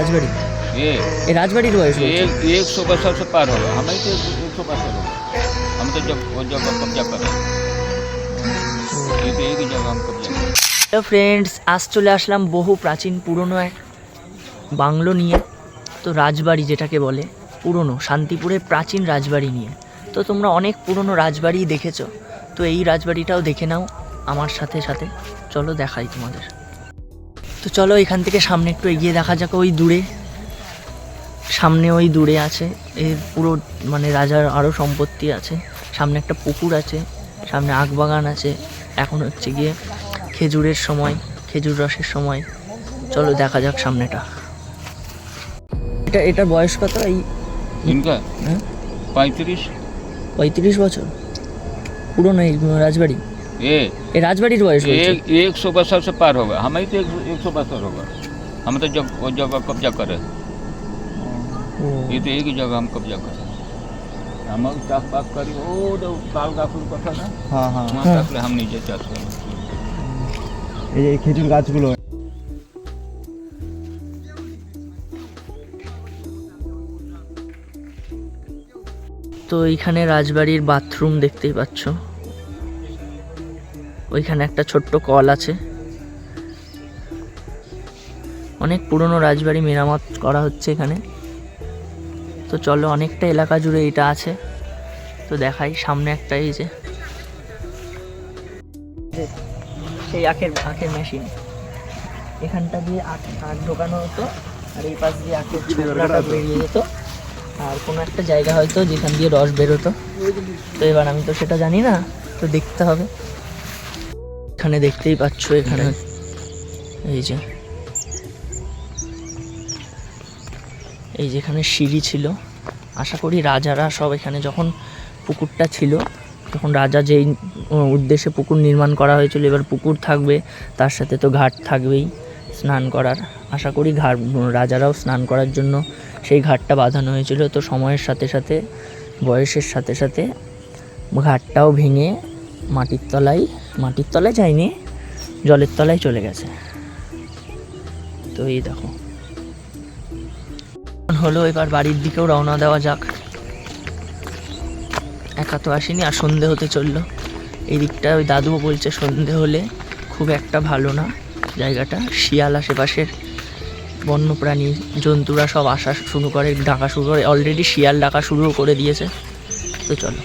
राजबाड़ी ये राजबाड़ी बयस 100 बरस से पार होगा। हमें तो 100 बरस होगा। हम तो जब वो जगह कब्जा करें एक ही जगह हम कब्जा करें। तो फ्रेंड्स आज चले आसलाम बहु प्राचीन पुरोनो एक बांगलो निये, तो राजबाड़ी जेटाके बोले पुरोनो शांतिपुरे प्राचीन राजबाड़ी निये। तो তোমরা অনেক পুরনো রাজবাড়ি দেখেছো, তো এই রাজবাড়িটাও দেখে নাও আমার সাথে সাথে। চলো দেখাই তোমাদের। তো চলো এখান থেকে সামনে একটু এগিয়ে দেখা যাক। ওই দূরে সামনে ওই দূরে আছে এর পুরো মানে রাজার আরও সম্পত্তি আছে। সামনে একটা পুকুর আছে, সামনে আখ বাগান আছে। এখন হচ্ছে গিয়ে খেজুরের সময়, খেজুর রসের সময়। চলো দেখা যাক সামনেটা। এটার বয়স কত? এই इनका 35 বছর পুরনো এই রাজবাড়ি। এই রাজবাড়ির বয়স 100 बरस से पार होगा। हमें तो 100 बरस होगा। हम तो जब वो जगह कब्जा करें ये तो एक ही जगह हम कब्जा करें। हम चाष बास करी वो काल गाछुर कथा ना। हाँ हाँ वहाँ तक हम नीचे चाष करें। এই খেজুর গাছগুলো তো এইখানে রাজবাড়ির বাথরুম দেখতেই পাচ্ছ। ওইখানে একটা ছোট্ট কল আছে। অনেক পুরনো রাজবাড়ি মেরামত করা হচ্ছে এখানে। তো চলো অনেকটা এলাকা জুড়ে এটা আছে। তো দেখাই সামনে একটা এই যে সেই আখের মেশিন, এখানটা দিয়ে আখ ঢোকানো হতো আর এই পাশ দিয়ে আখের ছোকরাটা বেরিয়ে যেত আর কোনো একটা জায়গা হয়তো যেখান দিয়ে রস বেরোতো। তো এবার আমি তো সেটা জানি না, তো দেখতে হবে। এখানে দেখতেই পাচ্ছ এখানে এই যেখানে সিঁড়ি ছিল। আশা করি রাজারা সব এখানে যখন পুকুরটা ছিল তখন রাজা যেই উদ্দেশ্যে পুকুর নির্মাণ করা হয়েছিল, এবার পুকুর থাকবে তার সাথে তো ঘাট থাকবেই স্নান করার। আশা করি রাজারাও স্নান করার জন্য সেই ঘাটটা বাঁধানো হয়েছিল। তো সময়ের সাথে সাথে বয়সের সাথে সাথে ঘাটটাও ভেঙে মাটির তলায় যায়নি, জলের তলায় চলে গেছে। তো এই দেখো হলো, এবার বাড়ির দিকেও রওনা দেওয়া যাক। একা তো আসেনি আর সন্ধে হতে চললো। এই দিকটা ওই দাদুও বলছে সন্ধে হলে খুব একটা ভালো না জায়গাটা। শিয়াল আশেপাশের বন্যপ্রাণী জন্তুরা সব আসা শুরু করে, ডাকা শুরু করে। অলরেডি শিয়াল ডাকা শুরুও করে দিয়েছে। তো চলো।